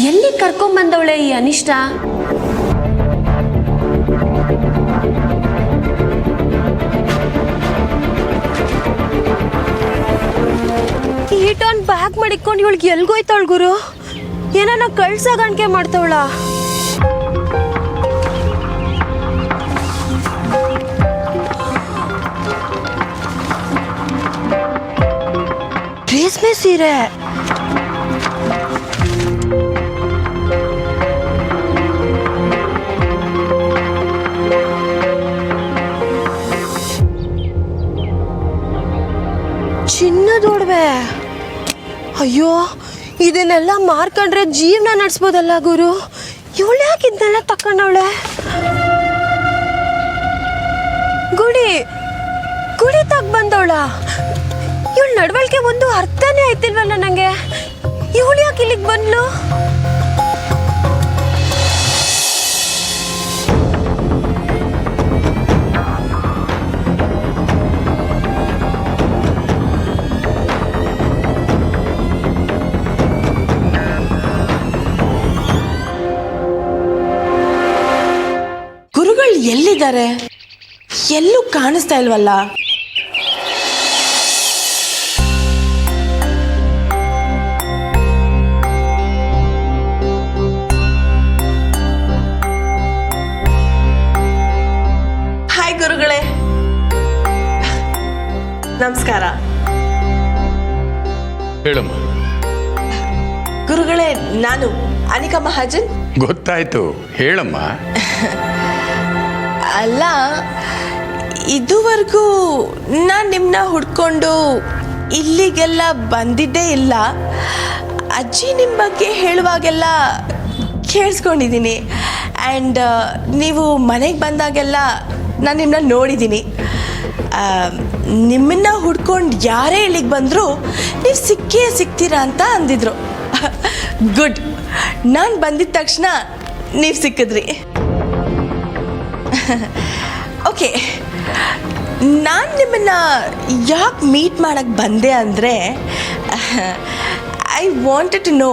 ಎಲ್ಲಿ ಕರ್ಕೊಂಬಂದವಳೆ ಈ ಅನಿಷ್ಟ? ಈಟೊಂದು ಬ್ಯಾಗ್ ಮಾಡಿಕೊಂಡು ಇವಳಿಗೆ ಎಲ್ಗೋಯ್ತಾಳ ಗುರು? ಏನಾನ ಕಳ್ಸಾಗಣಿಕೆ ಮಾಡ್ತಾವಳ? ರೇಷ್ಮೆ ಸೀರೆ. ಚಿನ್ನದೊಡವೆ. ಅಯ್ಯೋ, ಇದನ್ನೆಲ್ಲ ಮಾರ್ಕೊಂಡ್ರೆ ಜೀವನ ನಡೆಸ್ಬೋದಲ್ಲ ಗುರು. ಇವಳು ಯಾಕೆ ಇದನ್ನೆಲ್ಲ ತಕೊಂಡವಳೆ? ಗುಡಿ ತಗ್ ಬಂದವಳ. ಇವಳ ನಡವಳಿಕೆ ಒಂದು ಅರ್ಥನೇ ಆಯ್ತಿಲ್ವಲ್ಲ ನಂಗೆ. ಇವಳು ಯಾಕೆ ಇಲ್ಲಿಗೆ ಬಂದ್ಲು? ಗುರುಗಳು ಎಲ್ಲಿದ್ದಾರೆ? ಎಲ್ಲೂ ಕಾಣಿಸ್ತಾ ಇಲ್ವಲ್ಲ. ಹಾಯ್ ಗುರುಗಳೇ, ನಮಸ್ಕಾರ. ಹೇಳಮ್ಮ. ಗುರುಗಳೇ, ನಾನು ಅನಿಕಾ ಮಹಾಜನ್. ಗೊತ್ತಾಯ್ತು, ಹೇಳಮ್ಮ. ಅಲ್ಲ, ಇದುವರೆಗೂ ನಾನು ನಿಮ್ಮನ್ನ ಹುಡ್ಕೊಂಡು ಇಲ್ಲಿಗೆಲ್ಲ ಬಂದಿದ್ದೇ ಇಲ್ಲ. ಅಜ್ಜಿ ನಿಮ್ಮ ಬಗ್ಗೆ ಹೇಳುವಾಗೆಲ್ಲ ಕೇಳಿಸ್ಕೊಂಡಿದ್ದೀನಿ. ಆ್ಯಂಡ್ ನೀವು ಮನೆಗೆ ಬಂದಾಗೆಲ್ಲ ನಾನು ನಿಮ್ಮನ್ನ ನೋಡಿದ್ದೀನಿ. ನಿಮ್ಮನ್ನ ಹುಡ್ಕೊಂಡು ಯಾರೇ ಇಲ್ಲಿಗೆ ಬಂದರೂ ನೀವು ಸಿಕ್ಕೇ ಸಿಗ್ತೀರಾ ಅಂತ ಅಂದಿದ್ರು. ಗುಡ್, ನಾನು ಬಂದಿದ್ದ ತಕ್ಷಣ ನೀವು ಸಿಕ್ಕಿದ್ರಿ. ಓಕೆ, ನಾನು ನಿಮ್ಮನ್ನು ಯಾಕೆ ಮೀಟ್ ಮಾಡೋಕ್ಕೆ ಬಂದೆ ಅಂದರೆ, ಐ ವಾಂಟೆಡ್ ಟು ನೋ,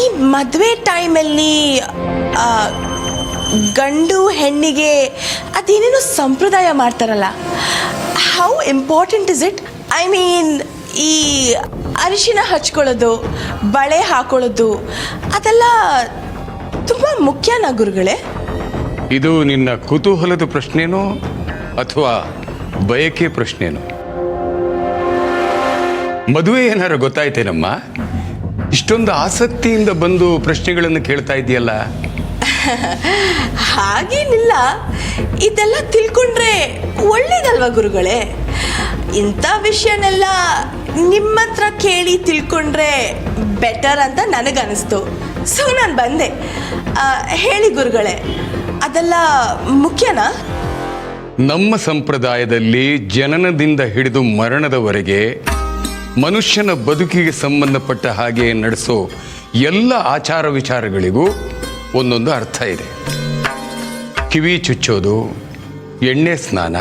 ಈ ಮದುವೆ ಟೈಮಲ್ಲಿ ಗಂಡು ಹೆಣ್ಣಿಗೆ ಅದೇನೇನೋ ಸಂಪ್ರದಾಯ ಮಾಡ್ತಾರಲ್ಲ, how important is it? I mean, ಈ ಅರಿಶಿನ ಹಚ್ಕೊಳ್ಳೋದು, ಬಳೆ ಹಾಕೊಳ್ಳೋದು, ಅದೆಲ್ಲ ತುಂಬ ಮುಖ್ಯನಾ ಗುರುಗಳೇ? ಇದು ನಿನ್ನ ಕುತೂಹಲದ ಪ್ರಶ್ನೆನೋ ಅಥವಾ ಬಯಕೆ ಪ್ರಶ್ನೆನೋ? ಮದುವೆ ಏನಾರು ಗೊತ್ತಾಯ್ತೇನಮ್ಮ? ಇಷ್ಟೊಂದು ಆಸಕ್ತಿಯಿಂದ ಬಂದು ಪ್ರಶ್ನೆಗಳನ್ನು ಕೇಳ್ತಾ ಇದೆಯಲ್ಲ. ಹಾಗೇನಿಲ್ಲ, ಇದೆಲ್ಲ ತಿಳ್ಕೊಂಡ್ರೆ ಒಳ್ಳೇದಲ್ವಾ ಗುರುಗಳೇ? ಇಂಥ ವಿಷಯನೆಲ್ಲ ನಿಮ್ಮ ಹತ್ರ ಕೇಳಿ ತಿಳ್ಕೊಂಡ್ರೆ ಬೆಟರ್ ಅಂತ ನನಗನ್ನಿಸ್ತು. ಸೊ ನಾನು ಬಂದೆ. ಹೇಳಿ ಗುರುಗಳೇ, ಅದೆಲ್ಲ ಮುಖ್ಯನಾ? ನಮ್ಮ ಸಂಪ್ರದಾಯದಲ್ಲಿ ಜನನದಿಂದ ಹಿಡಿದು ಮರಣದವರೆಗೆ ಮನುಷ್ಯನ ಬದುಕಿಗೆ ಸಂಬಂಧಪಟ್ಟ ಹಾಗೆ ನಡೆಸೋ ಎಲ್ಲ ಆಚಾರ ವಿಚಾರಗಳಿಗೂ ಒಂದೊಂದು ಅರ್ಥ ಇದೆ. ಕಿವಿ ಚುಚ್ಚೋದು, ಎಣ್ಣೆ ಸ್ನಾನ,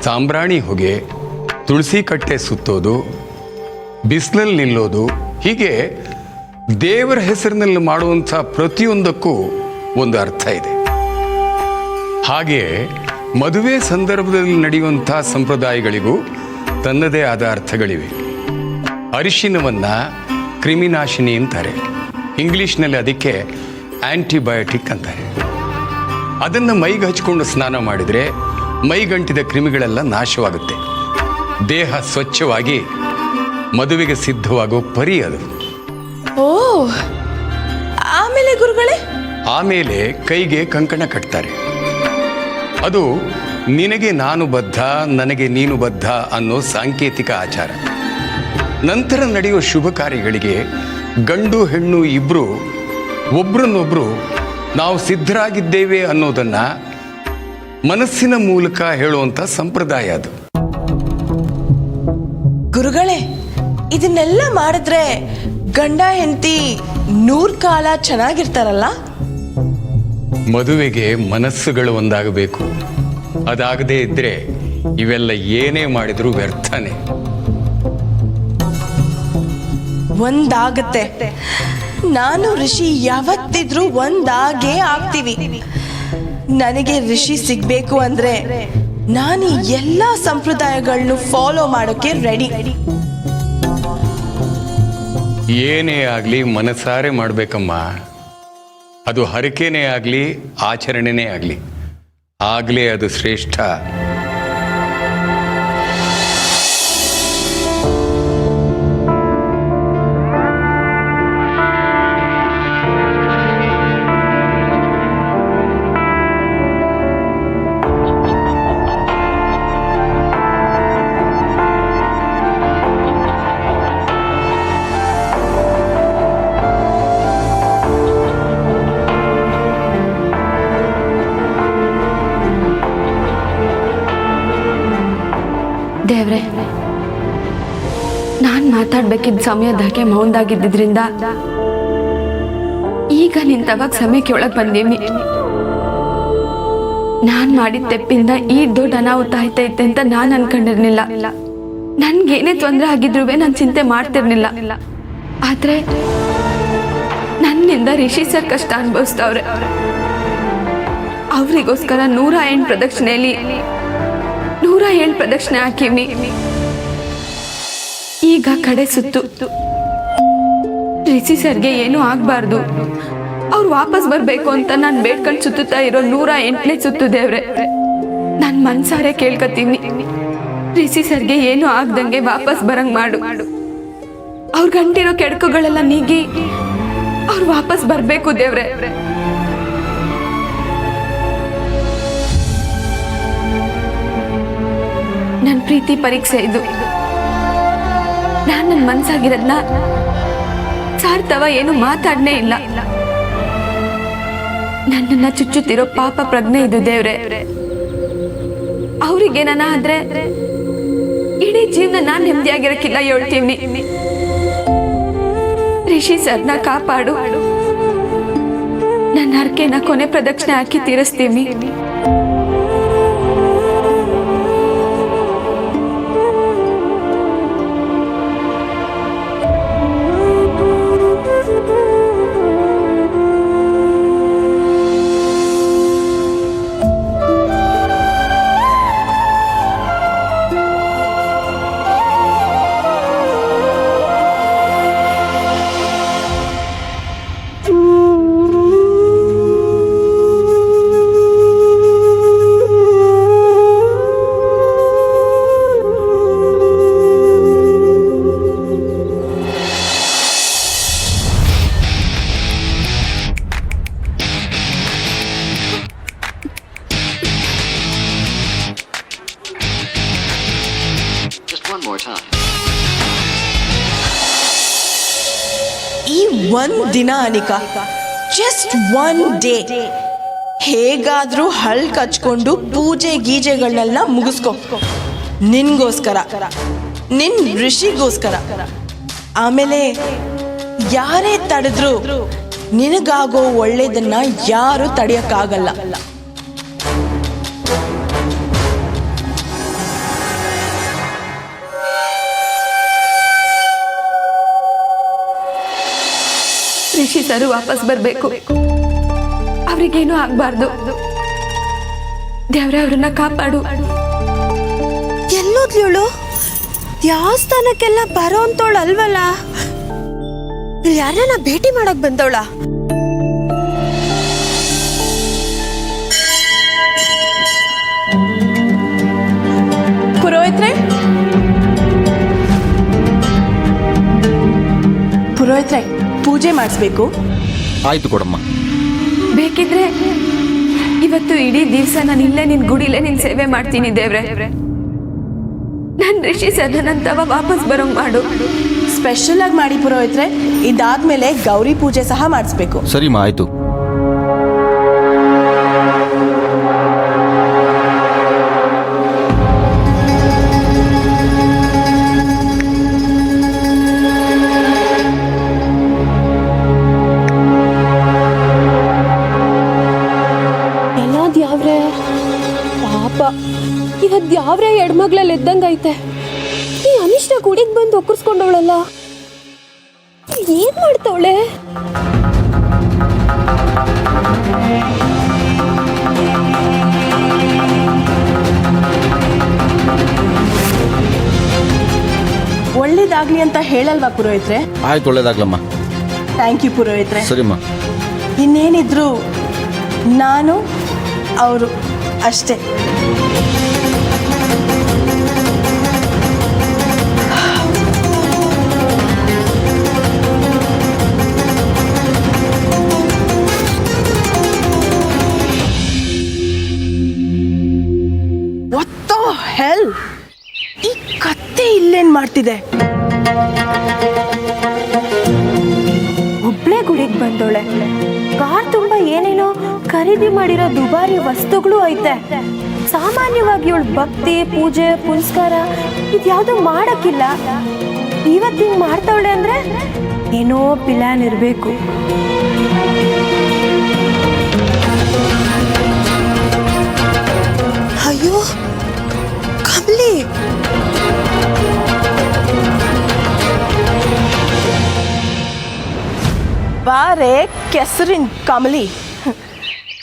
ಸಾಂಬ್ರಾಣಿ ಹೊಗೆ, ತುಳಸಿ ಕಟ್ಟೆ ಸುತ್ತೋದು, ಬಿಸಿಲಲ್ಲಿ ನಿಲ್ಲೋದು, ಹೀಗೆ ದೇವರ ಹೆಸರಿನಲ್ಲಿ ಮಾಡುವಂಥ ಪ್ರತಿಯೊಂದಕ್ಕೂ ಒಂದು ಅರ್ಥ ಇದೆ. ಹಾಗೆ ಮದುವೆ ಸಂದರ್ಭದಲ್ಲಿ ನಡೆಯುವಂಥ ಸಂಪ್ರದಾಯಗಳಿಗೂ ತನ್ನದೇ ಆದ ಅರ್ಥಗಳಿವೆ. ಅರಿಶಿನವನ್ನು ಕ್ರಿಮಿನಾಶಿನಿ ಅಂತಾರೆ, ಇಂಗ್ಲೀಷ್ನಲ್ಲಿ ಅದಕ್ಕೆ ಆ್ಯಂಟಿಬಯೋಟಿಕ್ ಅಂತಾರೆ. ಅದನ್ನು ಮೈಗೆ ಹಚ್ಕೊಂಡು ಸ್ನಾನ ಮಾಡಿದರೆ ಮೈಗಂಟಿದ ಕ್ರಿಮಿಗಳೆಲ್ಲ ನಾಶವಾಗುತ್ತೆ. ದೇಹ ಸ್ವಚ್ಛವಾಗಿ ಮದುವೆಗೆ ಸಿದ್ಧವಾಗೋ ಪರಿ ಅದು. ಓ, ಆಮೇಲೆ ಗುರುಗಳೇ? ಆಮೇಲೆ ಕೈಗೆ ಕಂಕಣ ಕಟ್ತಾರೆ. ಅದು ನಿನಗೆ ನಾನು ಬದ್ಧ, ನನಗೆ ನೀನು ಬದ್ಧ ಅನ್ನೋ ಸಾಂಕೇತಿಕ ಆಚಾರ. ನಂತರ ನಡೆಯುವ ಶುಭ ಕಾರ್ಯಗಳಿಗೆ ಗಂಡು ಹೆಣ್ಣು ಇಬ್ಬರು ಒಬ್ರನ್ನೊಬ್ರು ನಾವು ಸಿದ್ಧರಾಗಿದ್ದೇವೆ ಅನ್ನೋದನ್ನು ಮನಸ್ಸಿನ ಮೂಲಕ ಹೇಳುವಂಥ ಸಂಪ್ರದಾಯ ಅದು. ಗುರುಗಳೇ, ಇದನ್ನೆಲ್ಲ ಮಾಡಿದ್ರೆ ಗಂಡ ಹೆಂಡತಿ 100 ಕಾಲ ಚೆನ್ನಾಗಿರ್ತಾರಲ್ಲ? ಮದುವೆಗೆ ಮನಸ್ಸುಗಳು ಒಂದಾಗಬೇಕು. ಅದಾಗದೇ ಇದ್ರೆ ಇವೆಲ್ಲ ಏನೇ ಮಾಡಿದ್ರು ವ್ಯರ್ಥನೇ. ಒಂದಾಗತ್ತೆ. ನಾನು ಋಷಿ ಯಾವತ್ತಿದ್ರೂ ಒಂದಾಗೇ ಆಗ್ತೀವಿ. ನನಗೆ ಋಷಿ ಸಿಗ್ಬೇಕು ಅಂದ್ರೆ ನಾನು ಎಲ್ಲ ಸಂಪ್ರದಾಯಗಳನ್ನು ಫಾಲೋ ಮಾಡೋಕೆ ರೆಡಿ. ಏನೇ ಆಗಲಿ ಮನಸಾರೆ ಮಾಡಬೇಕಮ್ಮ. ಅದು ಹರಕೆನೇ ಆಗಲಿ ಆಚರಣೆನೇ ಆಗಲಿ, ಆಗಲೇ ಅದು ಶ್ರೇಷ್ಠ. ದೇವ್ರೆ, ನಾನು ಮಾತಾಡ್ಬೇಕಿದ್ದ ಸಮಯದಾಗೆ ಮೌನದಾಗಿದ್ದರಿಂದ ಈಗ ನಿಂತವಾಗ ಸಮಯಕ್ಕೆ ಒಳಗೆ ಬಂದೀನಿ. ನಾನು ಮಾಡಿದ ತೆಪ್ಪಿಂದ ಈ ದೊಡ್ಡ ಅನಾಹುತ ಆಯ್ತೈತೆ ಅಂತ ನಾನು ಅನ್ಕೊಂಡಿರ್ಲಿಲ್ಲ. ನನ್ಗೇನೇ ತೊಂದರೆ ಆಗಿದ್ರು ನಾನು ಚಿಂತೆ ಮಾಡ್ತಿರ್ಲಿಲ್ಲ. ಆದ್ರೆ ನನ್ನಿಂದ ರಿಷಿ ಸರ್ ಕಷ್ಟ ಅನುಭವಿಸ್ತವ್ರೆ. ಅವರಿಗೋಸ್ಕರ 108 ಪ್ರದಕ್ಷಿಣೆಯಲ್ಲಿ 107 ಪ್ರದಕ್ಷಿಣೆ ಹಾಕಿವ್ನಿ. ಈಗ ಕಡೆ ಸುತ್ತು. ರಿಷಿ ಸರ್ಗೆ ಏನೂ ಆಗ್ಬಾರ್ದು, ಅವ್ರು ವಾಪಸ್ ಬರ್ಬೇಕು ಅಂತ ನಾನು ಬೇಡ್ಕೊಂಡು ಸುತ್ತುತ್ತಾ ಇರೋ 108ನೇ ಸುತ್ತು ದೇವ್ರೆ. ನಾನು ಮನ್ಸಾರೆ ಕೇಳ್ಕತ್ತೀನಿ, ರಿಷಿ ಸರ್ಗೆ ಏನೂ ಆಗ್ದಂಗೆ ವಾಪಸ್ ಬರಂಗ್ ಮಾಡು. ಅವ್ರ ಗಂಟಿರೋ ಕೆಡಕುಗಳೆಲ್ಲ ನೀಗಿ ಅವ್ರು ವಾಪಸ್ ಬರ್ಬೇಕು ದೇವ್ರೆ. ನನ್ನ ಪ್ರೀತಿ ಪರೀಕ್ಷೆ ಇದು. ನಾನು ನನ್ನ ಮನ್ಸಾಗಿರೋದ್ನ ಸಾರ್ಥವ ಏನು ಮಾತಾಡನೇ ಇಲ್ಲ. ನನ್ನನ್ನ ಚುಚ್ಚುತ್ತಿರೋ ಪಾಪ ಪ್ರಜ್ಞೆ ಇದು ದೇವ್ರೆ. ಅವ್ರಿಗೇನ ಆದ್ರೆ ಇಡೀ ಜೀವನ ನಾನು ನೆಮ್ಮದಿಯಾಗಿರಕ್ಕಿಲ್ಲ ಹೇಳ್ತೀನಿ. ರಿಷಿ ಸರ್ನ ಕಾಪಾಡು. ನನ್ನ ಹರಕೆನ ಕೊನೆ ಪ್ರದಕ್ಷಿಣೆ ಹಾಕಿ ತೀರಿಸ್ತೀನಿ. ಈ ಒಂದ್ ದಿನ ಅನಿಕಾ, ಜಸ್ಟ್ ಒನ್ ಡೇ, ಹೇಗಾದ್ರೂ ಹಲ್ ಕಚ್ಕೊಂಡು ಪೂಜೆ ಗೀಜೆಗಳನ್ನೆಲ್ಲ ಮುಗಿಸ್ಕೊ. ನಿನ್ಗೋಸ್ಕರ, ನಿನ್ ಋಷಿಗೋಸ್ಕರ. ಆಮೇಲೆ ಯಾರೇ ತಡೆದ್ರು ನಿನಗಾಗೋ ಒಳ್ಳೇದನ್ನ ಯಾರು ತಡೆಯಕ್ಕಾಗಲ್ಲ. ರಿಷಿ ಸರ್ ವಾಪಸ್ ಬರ್ಬೇಕು, ಅವ್ರಿಗೇನು ಆಗ್ಬಾರ್ದು. ದೇವ್ರೆ ಅವ್ರನ್ನ ಕಾಪಾಡು. ಎಲ್ಲೋದ್ಲಿವಳು? ದೇವಸ್ಥಾನಕ್ಕೆಲ್ಲ ಬರೋ ಅಂತವಳು ಅಲ್ವಲ್ಲ? ಇಲ್ಲಿ ಯಾರನ್ನ ಭೇಟಿ ಮಾಡಕ್ ಬಂದವಳ? ಪುರೋಹಿತ್ರೆ, ಪುರೋಹಿತ್ರೆ, ಪೂಜೆ ಮಾಡಿಸ್ಬೇಕು. ಆಯ್ತು ಕೊಡಮ್ಮ. ಬೇಕಿದ್ರೆ ಇವತ್ತು ಇಡೀ ದಿವಸ ನಾನು ಇಲ್ಲೇ ನಿನ್ ಗುಡಿಲೇ ನಿನ್ ಸೇವೆ ಮಾಡ್ತೀನಿ ದೇವ್ರೆ. ನನ್ ರಿಷಿ ಸರ್ ನನ್ನಂತವ ವಾಪಸ್ ಬರೋಂಗ್ ಮಾಡು. ಸ್ಪೆಷಲ್ ಆಗಿ ಮಾಡಿ ಪುರೋಹಿತ್ರೆ. ಇದಾದ್ಮೇಲೆ ಗೌರಿ ಪೂಜೆ ಸಹ ಮಾಡಿಸ್ಬೇಕು. ಸರಿಮ್ಮ, ಆಯ್ತು. ಇವತ್ತು ಯಾವ್ರೆ ಎಡ್ಮಗ್ಲಲ್ಲಿ ಇದ್ದಂಗೈತೆ. ಈ ಅನಿಷ್ಟ ಗುಡಿಗೆ ಬಂದು ಒಕ್ಕರ್ಸ್ಕೊಂಡವಳಲ್ಲ, ಏನ್ ಮಾಡ್ತಾವಳೆ? ಒಳ್ಳೇದಾಗ್ಲಿ ಅಂತ ಹೇಳಲ್ವಾ ಪುರೋಹಿತ್ರೆ? ಆಯ್ತು, ಒಳ್ಳೇದಾಗ್ಲಮ್ಮ. Thank you ಪುರೋಹಿತ್ರೆ. ಸರಿಮ್ಮ. ಇನ್ನೇನಿದ್ರು ನಾನು ಅವರು ಅಷ್ಟೇ. What the hell? ಈ ಕತ್ತೆ ಇಲ್ಲೇನ್ ಮಾಡ್ತಿದೆ? ಒಬ್ಳೆ ಗುಡಿಗೆ ಬಂದೋಳೆ. ಕಾರ್ ತುಂಬಾ ಏನೇನೋ ಖರೀದಿ ಮಾಡಿರೋ ದುಬಾರಿ ವಸ್ತುಗಳು ಐತೆ. ಸಾಮಾನ್ಯವಾಗಿ ಇವಳು ಭಕ್ತಿ, ಪೂಜೆ, ಪುನಸ್ಕಾರ ಇದ್ಯಾವುದೂ ಮಾಡಕ್ಕಿಲ್ಲ. ಇವತ್ತು ಹಿಂಗ್ ಮಾಡ್ತಾವಳೆ ಅಂದ್ರೆ ಏನೋ ಪ್ಲಾನ್ ಇರಬೇಕು. ಅಯ್ಯೋ ಕಮಲಿ, ಬಾರೆ ಕೆಸರಿನ ಕಮಲಿ,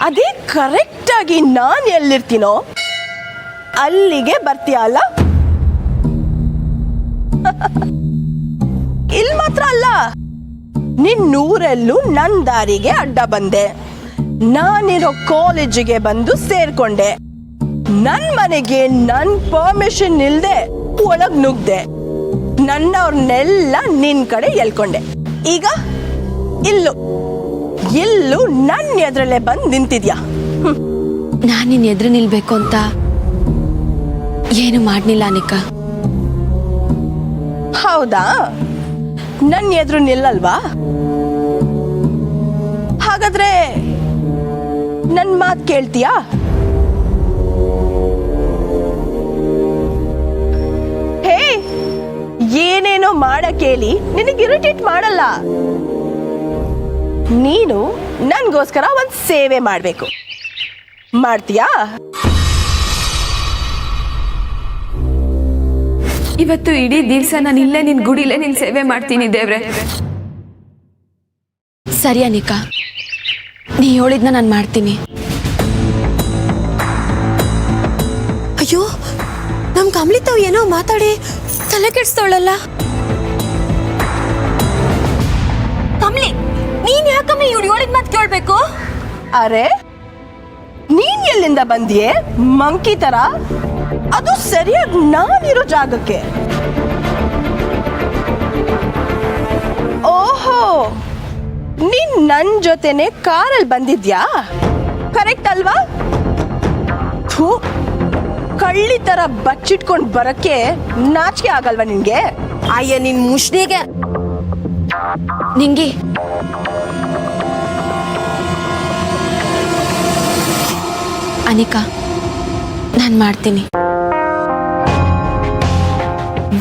ಅದೇ ಕರೆಕ್ಟಾಗಿ ನಾನು ಎಲ್ಲಿರ್ತೀನೋ ಅಲ್ಲಿಗೆ ಬರ್ತೀಯ ಅಲ್ಲ? ಇಲ್ಲಿ ಮಾತ್ರ ಅಲ್ಲ, ನಿನ್ ನೂರಲ್ಲೂ ನನ್ನ ದಾರಿಗೆ ಅಡ್ಡ ಬಂದೆ. ನಾನಿರೋ ಕಾಲೇಜಿಗೆ ಬಂದು ಸೇರ್ಕೊಂಡೆ. ನನ್ ಮನೆಗೆ ನನ್ ಪರ್ಮಿಷನ್ ಇಲ್ದೆ ಒಳಗ್ ನುಗ್ದೆ. ನನ್ನವ್ರನ್ನೆಲ್ಲ ನಿನ್ ಕಡೆ ಎಳ್ಕೊಂಡೆ. ಈಗ ಇಲ್ಲೂ ನನ್ನ ಎದುರಲ್ಲೇ ಬಂದು ನಿಂತಿದ್ಯಾ? ನಾನು ನಿನ್ನ ಎದುರು ನಿಲ್ಬೇಕು ಅಂತ ಏನು ಮಾಡ್ಲಿಲ್ಲ ಅನಿಕಾ. ಹೌದಾ? ನನ್ನ ಎದುರು ನಿಲ್ಲಲ್ವಾ? ಹಾಗಾದ್ರೆ ನನ್ನ ಮಾತು ಕೇಳ್ತೀಯಾ? ಹೇ, ಏನೇನೋ ಮಾಡಕ್ ಹೇಳಿ ನಿನಗೆ ಇರಿಟೇಟ್ ಮಾಡಲ್ಲ. ನೀನು ನನ್ಗೋಸ್ಕರ ಒಂದು ಸೇವೆ ಮಾಡಬೇಕು. ಮಾಡ್ತೀಯಾ? ಇವತ್ತು ಇಡೀ ದಿವಸ ನಾನು ಇಲ್ಲೇ ನಿನ್ ಗುಡಿಲೇ ನಿನ್ ಸೇವೆ ಮಾಡ್ತೀನಿ ದೇವ್ರೆ. ಸರಿ ಅನಿಕಾ, ನೀ ಹೇಳಿದ್ನ ನಾನು ಮಾಡ್ತೀನಿ. ಅಯ್ಯೋ ನಮ್ ಕಮಲಿ ತಾವ್ ಏನೋ ಮಾತಾಡಿ ತಲೆ ಕೆಡ್ಸ್ತಾವಳಲ್ಲ. ಕಮಲಿ, ನೀನ್ ಯಾಕಮ್ಮ ಇವ್ರು ಹೇಳಿದ ಮಾತು ಕೇಳ್ಬೇಕು? ಅರೆ, ನೀನ್ ಎಲ್ಲಿಂದ ಬಂದಿಯೇ ಮಂಕಿ ತರ? ಅದು ಸರಿಯಾಗಿ ನಾನಿರೋ ಜಾಗಕ್ಕೆ. ಓಹೋ, ನೀನ್ ನನ್ ಜೊತೆನೆ ಕಾರಲ್ಲಿ ಬಂದಿದ್ಯಾ? ಕರೆಕ್ಟ್ ಅಲ್ವಾ? ಥೂ, ಕಳ್ಳಿ ತರ ಬಚ್ಚಿಟ್ಕೊಂಡ್ ಬರಕ್ಕೆ ನಾಚಿಕೆ ಆಗಲ್ವಾ ನಿನ್ಗೆ? ಅಯ್ಯ ನಿನ್ ಮುಷ್ಣಿಗೆ. ನಿಂಗಿ, ಅನಿಕಾ, ನಾನು ಮಾಡ್ತೀನಿ.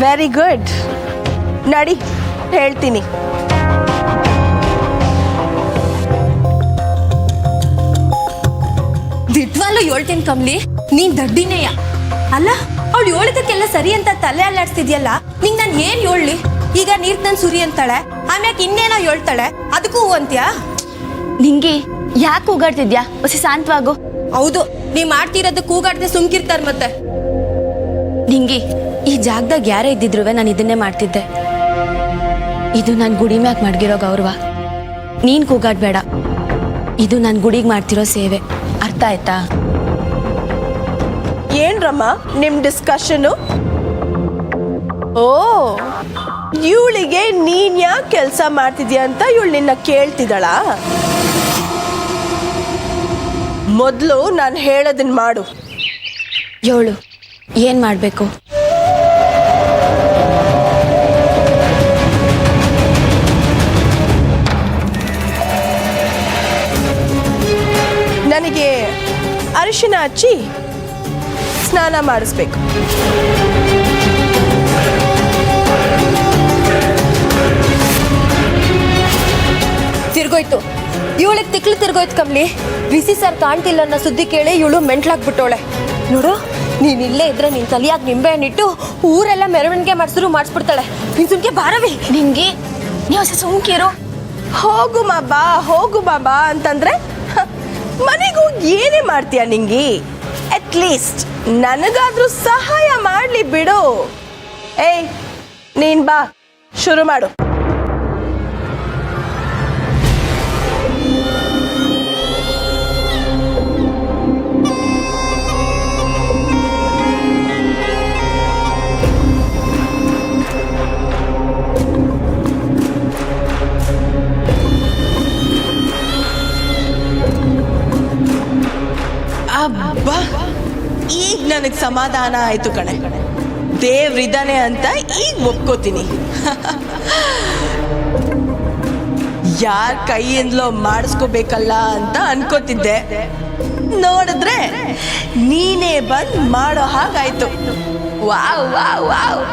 ವೆರಿ ಗುಡ್, ನಡಿ ಹೇಳ್ತೀನಿ. ದಿಟ್ವಾಗ್ಲೂ ಹೇಳ್ತೀನಿ ಕಮಲಿ, ನೀನ್ ದಡ್ಡಿನೇಯ ಅಲ್ಲ. ಅವಳು ಹೇಳಿದಕ್ಕೆಲ್ಲ ಸರಿ ಅಂತ ತಲೆ ಅಲ್ಲಾಡ್ಸ್ತಿದ್ಯಲ್ಲ. ನಿಂಗ್ ನಾನು ಏನ್ ಹೇಳಲಿ? ಈಗ ನೀರ್ ನನ್ ಸುರಿ ಅಂತಾಳೆ, ಆಮ್ಯಾಕ ಇನ್ನೇನೋ ಹೇಳ್ತಾಳೆ, ಅದಕ್ಕೂ ಹೂ ಅಂತ್ಯಾ? ನಿಂಗಿ, ಯಾಕೆ ಕೂಗಾಡ್ತಿದ್ಯಾ? ಹೊಸ ಶಾಂತವಾಗು. ಹೌದು, ನೀ ಮಾಡ್ತಿರೋದು ಕೂಗಾಡ್ದೆ ಸುಮ್ಕಿರ್ತಾರ ಮತ್ತೆ. ನಿಂಗಿ, ಈ ಜಾಗದಾಗ ಯಾರೇ ಇದ್ದಿದ್ರು ನಾನು ಇದನ್ನೇ ಮಾಡ್ತಿದ್ದೆ. ಇದು ನನ್ನ ಗುಡಿ ಮ್ಯಾಗ ಮಡ್ಗಿರೋ ಗೌರವ. ನೀನ್ ಕೂಗಾಡ್ಬೇಡ, ಇದು ನನ್ನ ಗುಡಿಗೆ ಮಾಡ್ತಿರೋ ಸೇವೆ. ಅರ್ಥ ಆಯ್ತಾ? ಏನ್ರಮ್ಮ ನಿಮ್ ಡಿಸ್ಕಷನು? ಓ, ಇವಳಿಗೆ ನೀನ್ ಯಾಕೆ ಕೆಲಸ ಮಾಡ್ತಿದ್ಯಾ ಅಂತ ಇವಳು ನಿನ್ನ ಕೇಳ್ತಿದ್ದಾಳ? ಮೊದಲು ನಾನು ಹೇಳೋದನ್ನ ಮಾಡು. ಏಳು, ಏನ್ ಮಾಡ್ಬೇಕು? ನನಗೆ ಅರಿಶಿನ ಹಚ್ಚಿ ಸ್ನಾನ ಮಾಡಿಸ್ಬೇಕು. ತಿರ್ಗೋಯ್ತು, ಇವಳಿಗೆ ತಿಕ್ಲು ತಿರ್ಗೋಯ್ತು ಕಮ್ಲಿ. ರಿಸಿ ಸರ್ ಕಾಣ್ತಿಲ್ಲ ಅನ್ನೋ ಸುದ್ದಿ ಕೇಳಿ ಇವಳು ಮೆಂಟ್ಲಾಗ್ಬಿಟ್ಟವಳೆ. ನೋಡು, ನೀನ್ ಇಲ್ಲೇ ಇದ್ರೆ ನಿನ್ ತಲಿಯಾಗಿ ನಿಂಬೆ ಹಣ್ಣಿಟ್ಟು ಊರೆಲ್ಲ ಮೆರವಣಿಗೆ ಮಾಡಿಸಿದ್ರು ಮಾಡಿಸ್ಬಿಡ್ತಾಳೆ. ನಿನ್ ಸುಮ್ಕೆ ಬಾರವಿ. ನಿಂಗೆ ನೀವು ಸುಮ್ಕಿರು. ಹೋಗು ಬಾಬಾ ಅಂತಂದ್ರೆ ಮನೆಗೆ ಹೋಗಿ ಏನೇ ಮಾಡ್ತೀಯ ನಿಂಗಿ? ಅಟ್ಲೀಸ್ಟ್ ನನಗಾದ್ರೂ ಸಹಾಯ ಮಾಡ್ಲಿ ಬಿಡು. ಏಯ್ ನೀನ್ ಬಾ, ಶುರು ಮಾಡು. ಅಬ್ಬಾ, ಈಗ ನನಗೆ ಸಮಾಧಾನ ಆಯ್ತು ಕಣೆ. ದೇವ್ರಿದ್ದಾನೆ ಅಂತ ಈಗ ಒಪ್ಕೋತೀನಿ. ಯಾರ ಕೈಯಿಂದಲೋ ಮಾಡಿಸ್ಕೋಬೇಕಲ್ಲ ಅಂತ ಅನ್ಕೋತಿದ್ದೆ. ನೋಡಿದ್ರೆ ನೀನೇ ಬಂದ್ ಮಾಡೋ ಹಾಗಾಯ್ತು. Wow wow wow.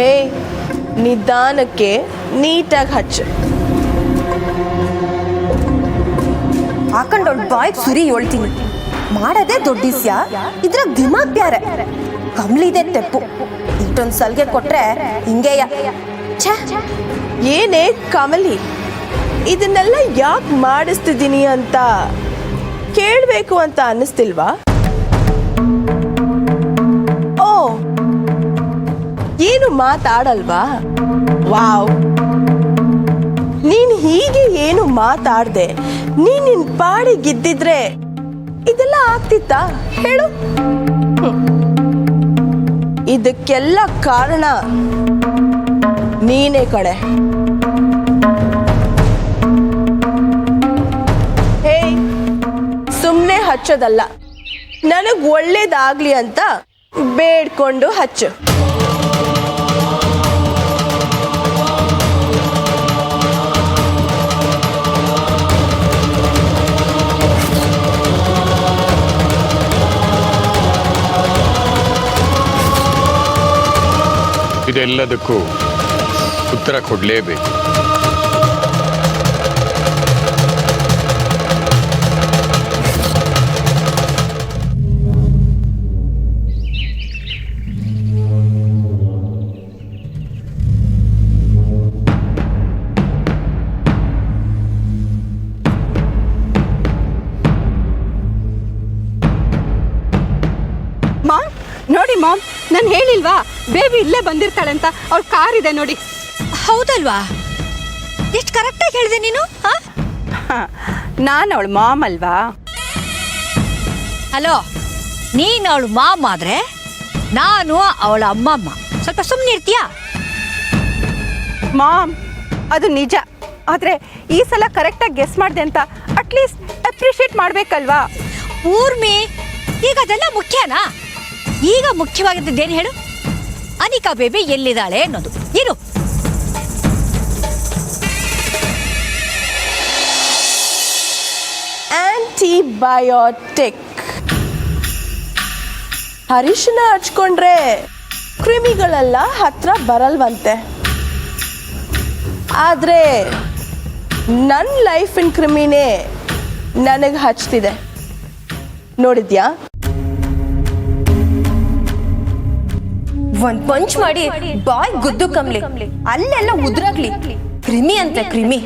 ಹೇ, ನಿಧಾನಕ್ಕೆ ನೀಟಾಗಿ ಹಚ್ಚು. ಹಾಕೊಂಡವಳು ಬಾಯ್ಗೆ ಸುರಿ ಹೇಳ್ತೀನಿ. ಮಾಡೋದೇ ದೊಡ್ಡಿಸ್ಯ, ಇದ್ರಾಗ ದಿಮಾಗ್ ಬ್ಯಾರೆ. ಕಮ್ಲಿದೆ ತೆಪ್ಪು. ಇಷ್ಟೊಂದು ಸಲ್ಗೆ ಕೊಟ್ರೆ ಹಿಂಗೆಯ. ಏನೇ ಕಮಲಿ, ಇದನ್ನೆಲ್ಲ ಯಾಕೆ ಮಾಡಿಸ್ತಿದ್ದೀನಿ ಅಂತ ಕೇಳಬೇಕು ಅಂತ ಅನ್ನಿಸ್ತಿಲ್ವಾ? ಓ, ಏನು ಮಾತಾಡಲ್ವಾ? ವಾವ್, ನೀನ್ ಹೀಗೆ ಏನು ಮಾತಾಡ್ದೆ ನೀನ್ ನಿನ್ ಪಾಡಿಗಿದ್ದಿದ್ರೆ ಇದೆಲ್ಲ ಆಗ್ತಿತ್ತಾ ಹೇಳು? ಇದಕ್ಕೆಲ್ಲ ಕಾರಣ ನೀನೇ ಕಡೆ. ಹೇ, ಸುಮ್ಮನೆ ಹಚ್ಚೋದಲ್ಲ, ನನಗ್ ಒಳ್ಳೇದಾಗ್ಲಿ ಅಂತ ಬೇಡ್ಕೊಂಡು ಹಚ್ಚು. ಇದೆಲ್ಲದಕ್ಕೂ ಉತ್ತರ ಕೊಡಲೇಬೇಕು. ಮಾಮ್ ನೋಡಿ ಮಾಮ್, ನಾನು ಹೇಳಿಲ್ವಾ ಬೇಬಿ ಇಲ್ಲೇ ಬಂದಿರ್ತಾಳೆ ಅಂತ. ಅವ್ಳ ಕಾರ್ ಇದೆ ನೋಡಿ. ಹೌದಲ್ವಾ? ಎಷ್ಟು ಕರೆಕ್ಟಾಗಿ ಹೇಳಿದೆ ನೀನು. ನಾನು ಅವಳ ಮಾಮ್ ಅಲ್ವಾ? ಹಲೋ, ನೀನು ಅವಳು ಮಾಮ್ ಆದ್ರೆ ನಾನು ಅವಳ ಅಮ್ಮಮ್ಮ. ಸ್ವಲ್ಪ ಸುಮ್ಮನೆ ಇರ್ತೀಯಾ? ಮಾಮ್, ಅದು ನಿಜ. ಆದರೆ ಈ ಸಲ ಕರೆಕ್ಟಾಗಿ ಗೆಸ್ ಮಾಡಿದೆ ಅಂತ ಅಟ್ಲೀಸ್ಟ್ ಅಪ್ರಿಷಿಯೇಟ್ ಮಾಡಬೇಕಲ್ವಾ? ಊರ್ಮಿ, ಈಗ ಅದೆಲ್ಲ ಮುಖ್ಯನಾ? ಈಗ ಮುಖ್ಯವಾಗಿದ್ದೇನು ಹೇಳು? ಅನಿಕಾ ಬೇಬಿ ಎಲ್ಲಿದ್ದಾಳೆ ಅನ್ನೋದು. ಇರು. ಆಂಟಿಬಯೋಟಿಕ್. ಅರಿಶಿನ ಹಚ್ಕೊಂಡ್ರೆ ಕ್ರಿಮಿಗಳೆಲ್ಲ ಹತ್ರ ಬರಲ್ವಂತೆ. ಆದ್ರೆ ನನ್ನ ಲೈಫಿನ ಕ್ರಿಮಿನೇ ನನಗೆ ಹಚ್ತಿದೆ. ನೋಡಿದ್ಯಾ? ಒಂದ್ ಪಂಚ್ ಮಾಡಿ ಬಾಯ್ ಗುದ್ದು ಕಮ್ಲಿ, ಅಲ್ಲೆಲ್ಲ ಉದ್ರಾಗ್ಲಿ. ಕ್ರಿಮಿ ಅಂತ ಕ್ರಿಮಿ.